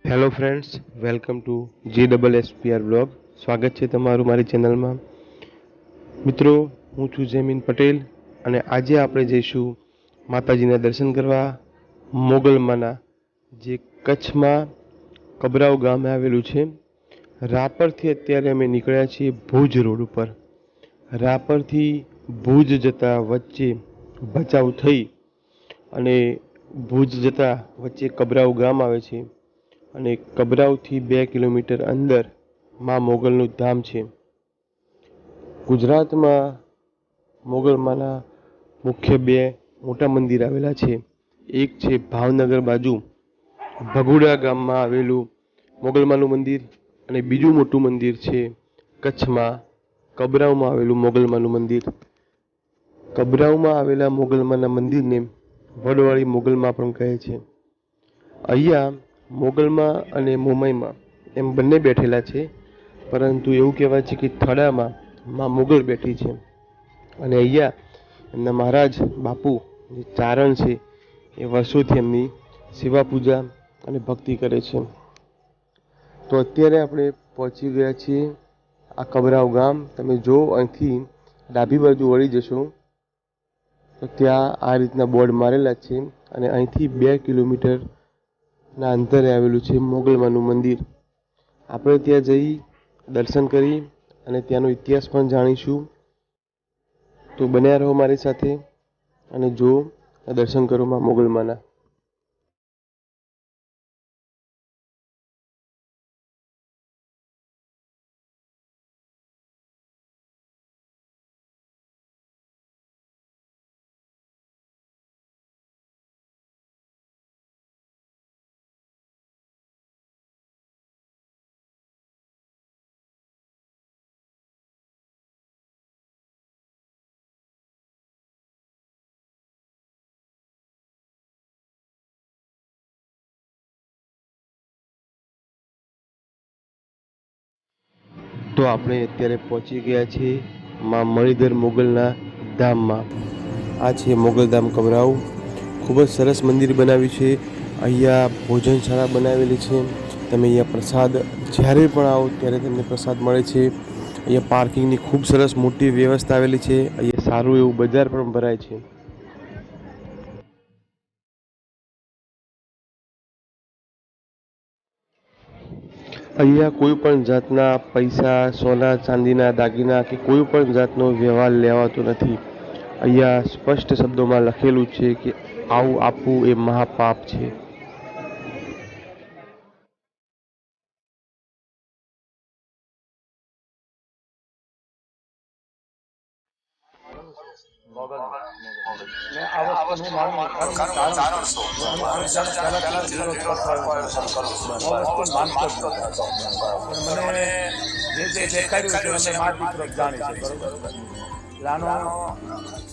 Hello friends, welcome to GSSPR blog. સ્વાગત છે તમારું મારી ચેનલમાં. મિત્રો, હું છું જયમીન પટેલ અને આજે આપણે જઈશું માતાજીના દર્શન કરવા મોગલમાના, જે કચ્છમાં કબરાવ ગામે આવેલું છે. રાપરથી અત્યારે અમે નીકળ્યા છીએ ભુજ રોડ ઉપર. રાપરથી ભુજ જતા વચ્ચે ભચાઉ થઈ અને ભુજ જતા વચ્ચે કબરાવ ગામ આવે છે અને કબરાવથી 2 કિલોમીટર અંદર માં મોગલનું ધામ છે. ગુજરાતમાં મોગલમાના મુખ્ય 2 મોટા મંદિર આવેલા છે. એક છે ભાવનગર બાજુ ભગુડા ગામમાં આવેલું મોગલમાનું મંદિર અને બીજું મોટું મંદિર છે કચ્છમાં કબરાવમાં આવેલું મોગલમાનું મંદિર. કબરાવમાં આવેલા મોગલમાના મંદિરને વડવાળી મોગલમાં પણ કહે છે. અહીંયા મોગલમાં અને મોમાઈમાં એમ બંને બેઠેલા છે, પરંતુ એવું કહેવાય છે કે થડામાં માં મોગલ બેઠી છે અને અહીંયા એમના મહારાજ બાપુ જે ચારણ છે એ વર્ષોથી એમની સેવા પૂજા અને ભક્તિ કરે છે. તો અત્યારે આપણે પહોંચી ગયા છીએ આ કબરાવ ગામ. તમે જો અહીંથી ડાબી બાજુ વળી જશો તો ત્યાં આ રીતના બોર્ડ મારેલા છે અને અહીંથી 2 કિલોમીટર ના અંતરે આવેલું છે મોગલમાનું મંદિર. આપણે ત્યાં જઈ દર્શન કરી અને ત્યાંનો ઇતિહાસ પણ જાણીશું. તો બન્યા રહો મારી સાથે અને જો દર્શન કરો માં મોગલમાના. તો આપણે અત્યારે પહોંચી ગયા છીએ માં મણિધર મોગલના ધામમાં. આ છે મોગલધામ કબરાવ. ખૂબ જ સરસ મંદિર બનાવ્યું છે. અહીંયા ભોજનશાળા બનાવેલી છે. તમે અહીંયા પ્રસાદ જ્યારે પણ આવો ત્યારે તમને પ્રસાદ મળે છે. અહીંયા પાર્કિંગની ખૂબ સરસ મોટી વ્યવસ્થા આવેલી છે. અહીંયા સારું એવું બજાર પણ ભરાય છે. અહીંયા કોઈ પણ જાતના પૈસા, સોના ચાંદીના દાગીના કે કોઈ પણ જાતનો વ્યવહાર લેવાતો નથી. અહીંયા સ્પષ્ટ શબ્દોમાં લખેલું છે કે આવું આપવું એ મહાપાપ છે.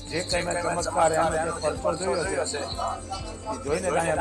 જે કઈ મેં ચમત્કાર પર જોયો છે જોઈને મુબારક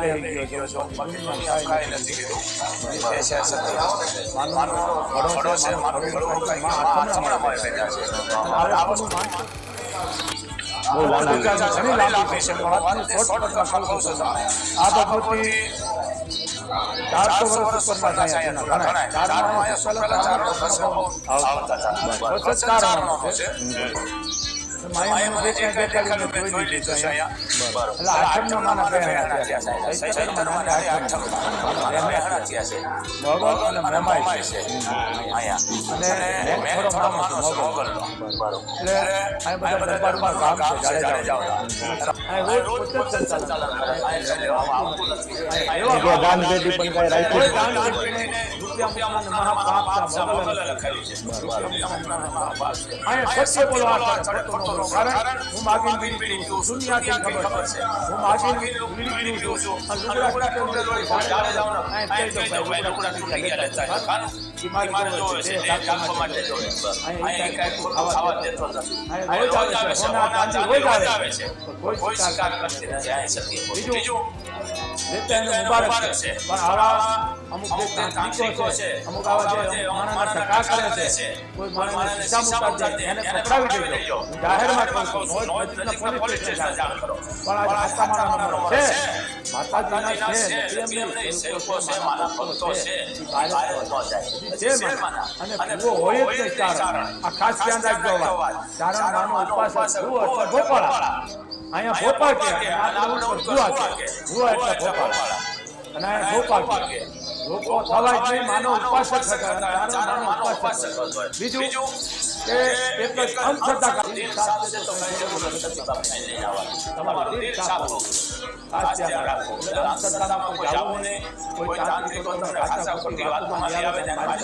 છે. પણ આવા અમુક જે તાંત્રિકો છે, અમુક આવા જે માણસના ટકા કરે છે, કોઈ માણસને શીશા ઉતાર દે, એને પકડાવી દેજો. હું જાહેરમાં કહું છું, નજીકના પોલીસ સ્ટેશન જાણ કરો. પણ આ માતામાના નંબર છે, માતાજીના છે, એમ નહીં, સેવકો છે, માના ભક્તો છે, એ બહાર ન જાય. છે માના. અને ભૂવો હોય જ નહીં ચારણ. આ ખાસ ધ્યાન રાખજો. ચારણ માનો ઉપાસક ભૂવો એટલે ભોપાળા. અહીંયા ભોપાળ કે ભૂવા કે ભૂવા એટલે ભોપાળા. અને અહીંયા ભોપાળ કે લોકો થવા જ નહીં, માનો ઉપાસક હતા. ચારણ માનો ઉપાસક હતો. બીજું કે એક જ અંધશ્રદ્ધા કરી તમારું દિલ સાફ હોવું. ખાસ ધ્યાન રાખો. અંધશ્રદ્ધામાં કોઈ જાવું નહીં, કોઈ તાંત્રિકો તમને ખાસા ખોટી વાતોમાં લઈ આવે ત્યારે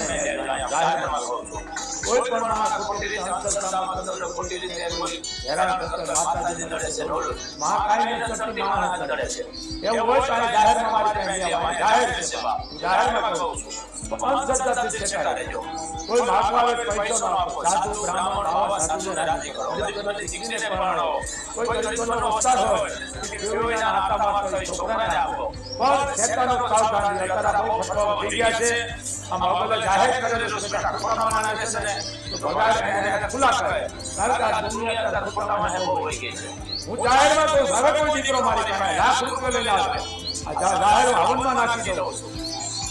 જાહેરમાં કહું છું. કોઈ પણ માણસ ખોટી રીતે અંધશ્રદ્ધામાં તમને ખોટી રીતે કોઈ હેરાન કરતો માતાજીને નડે છે, મહાકાયને ચડતી માણસ નડે છે, એવું હોય તો જાહેરમાં મારી પાસે જાહેર છે, જાહેરમાં કહું છું. અંધશ્રદ્ધાથી છેટા રહેજો. કોઈ માગવા આવે પૈસો ન આપો. સાધુ બ્રાહ્મણ આવા સાધુને રાજી કરો. ગરીબની દીકરીને પરણાવો. કોઈ ગરીબનો રોજગાર હોય કેવોના હાથમાં કોઈ છોકરાને આપો. પણ શેતાનો સાવધાન રહેતા બહુ ફટવા થઈ ગયા છે. આ મોગલે જાહેર કરેલું છે કે ખોટા માણસ છે ને તો ભગાડ એને ખુલ્લા કરે. કારણ કે આ દુનિયા ખોટા માણસ બહુ હોય ગઈ છે. હું જાહેરમાં તો હવે કોઈ દીકરો મારી પાસે લાખ રૂપિયા લઈને આવે. આ જાહેર હવનમાં નાખી દઉં છું.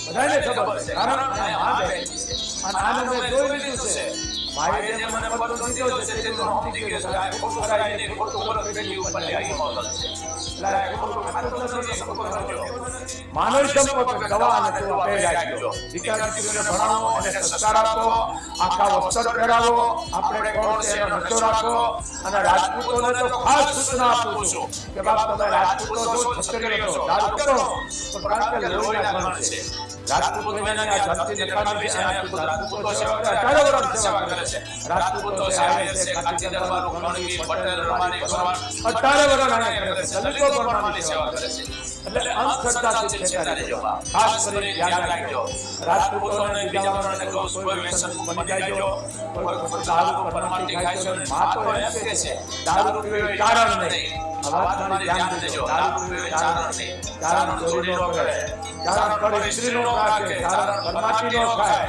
બધાને ખબર છે, કારણ કે આ બેઠી છે અને આને મેં જોઈ લીધું છે. મારે જે મને પતો દીધો છે તે તો સમજી ગયો છે. આ ખોટું કરાય ને ખોટું બોલો પેલી ઉપર આવી મોગલ છે. એટલે ખોટું ખાતું નથી શકતો. માનવ સંપત્તિ દવા અને તો પે રાખજો. દીકરા દીકરીને ભણાવો અને સંસ્કાર આપો, આખા વસ્ત્ર પહેરાવો, આપણે કોણ છે એનો નશો રાખો. અને રાજપૂતોને તો ખાસ સૂચના આપું છું કે બાપ તમે રાજપૂતો છો, છત્રીઓ છો, દારૂ પકડો પણ કારણ કે લોહીના ગણ છે. રાજપૂતો એને આ ધરતી નકામી છે. રાજપૂતો સેવા કરે, 18 વર્ષ સેવા કરે છે. રાજપૂતો છે, આયર છે, કાઠી દરબાર, ગણવી, પટેલ, રમાણી, ગોરવાડ 18 વર્ષ આને કરે છે. દલિતો પરમાની સેવા કરે છે. એટલે અંધશ્રદ્ધાથી છેટા રહેજો. ખાસ કરીને ધ્યાન રાખજો. રાજપૂતોને બીજા વર્ણને કોઈ વ્યસન બની જાયજો, કોઈ દારૂ પરમાની ખાય છે. માં તો એમ કે છે દારૂ પીવે ચારણ નહીં. આ વાત મારી ધ્યાન દેજો. દારૂ પીવે ચારણ નહીં. ચારણ ચોરી ન કરે, ચારણ કરે સ્ત્રી નો રાખે, ચારણ પરમાટી નો ખાય.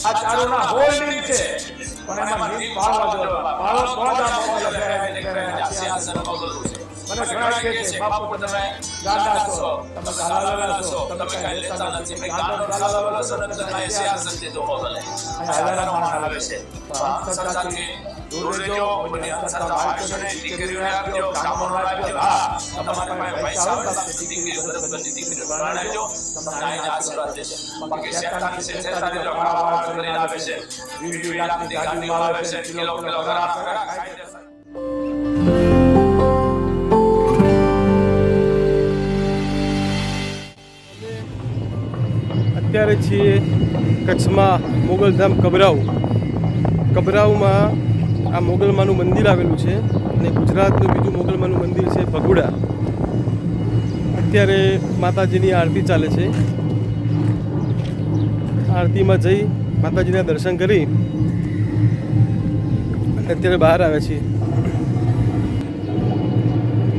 આ ચારોના હોલ્ડિંગ છે. પણ એમાં નીત પાળવા જો પાળો તો જ આ મોગલ કરે સિંહાસન મોગલનું છે. મને ઘણા કહે છે બાપુ તમે ગાંડા છો, તમે ગાલાલા છો, તમે કઈ લેતા નથી. મેં ગાંડો ગાલાલા છો ને તમે સિંહાસન દીધો મોગલે. હજારો માણસ આવે છે. અંધશ્રદ્ધાથી દૂર રહેજો. કોઈની અંધશ્રદ્ધા બાળકોને દીકરીઓને આપજો, બ્રાહ્મણો આપજો. હા, તમારા પાસે પૈસા આવે તો દીકરી દીકરી ભણાવજો. તમને આઈને આશીર્વાદ દેશે. બાકી શેતાની છે, શેતાની જો વાળ કરીને આવે છે, 20 લાખની ગાડીમાં આવે છે, કિલો ઘરા ખાય છે. અત્યારે છીએ કચ્છમાં મોગલધામ કબરાઉમાં આ મોગલમાનું મંદિર આવેલું છે અને ગુજરાતનું બીજું મોગલમાનું મંદિર છે ભગુડા. અત્યારે માતાજીની આરતી ચાલે છે. આરતીમાં જઈ માતાજીના દર્શન કરી અત્યારે બહાર આવ્યા છીએ.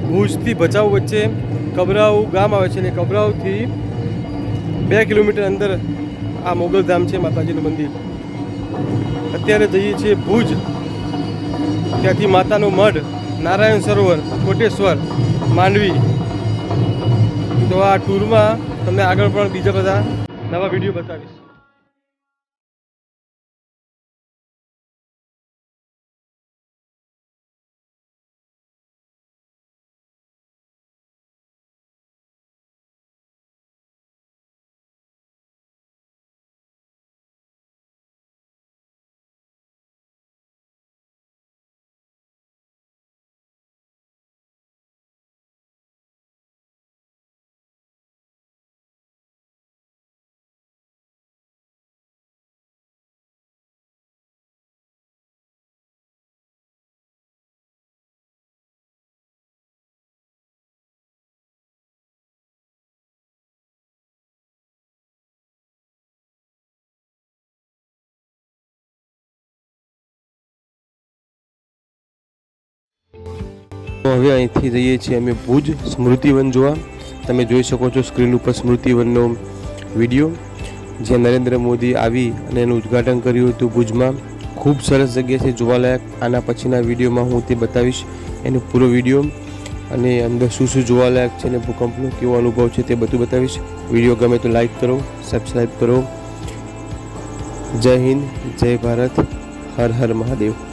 ભુજથી ભચાઉ વચ્ચે કબરાઉ ગામ આવે છે અને કબરાઉથી 2 કિલોમીટર અંદર આ મોગલધામ છે માતાજીનું મંદિર. અત્યારે જઈએ છીએ ભુજ, ત્યાંથી માતાનું મઢ, નારાયણ સરોવર, કોટેશ્વર, માંડવી. તો આ ટૂરમાં તમને આગળ પણ બીજા બધા નવા વિડીયો બતાવીશ. હવે અહીંથી જઈએ છીએ અમે ભુજ સ્મૃતિવન જોવા. તમે જોઈ શકો છો સ્ક્રીન ઉપર સ્મૃતિવનનો વિડીયો. જ્યાં નરેન્દ્ર મોદી આવી અને એનું ઉદ્ઘાટન કર્યું હતું ભુજમાં. ખૂબ સરસ જગ્યા છે જોવાલાયક. આના પછીના વિડીયોમાં હું તે બતાવીશ એનો પૂરો વિડીયો, અને અંદર શું શું જોવાલાયક છે અને ભૂકંપનો કેવો અનુભવ છે તે બધું બતાવીશ. વિડીયો ગમે તો લાઈક કરો, સબસ્ક્રાઈબ કરો. જય હિન્દ, જય ભારત, હર હર મહાદેવ.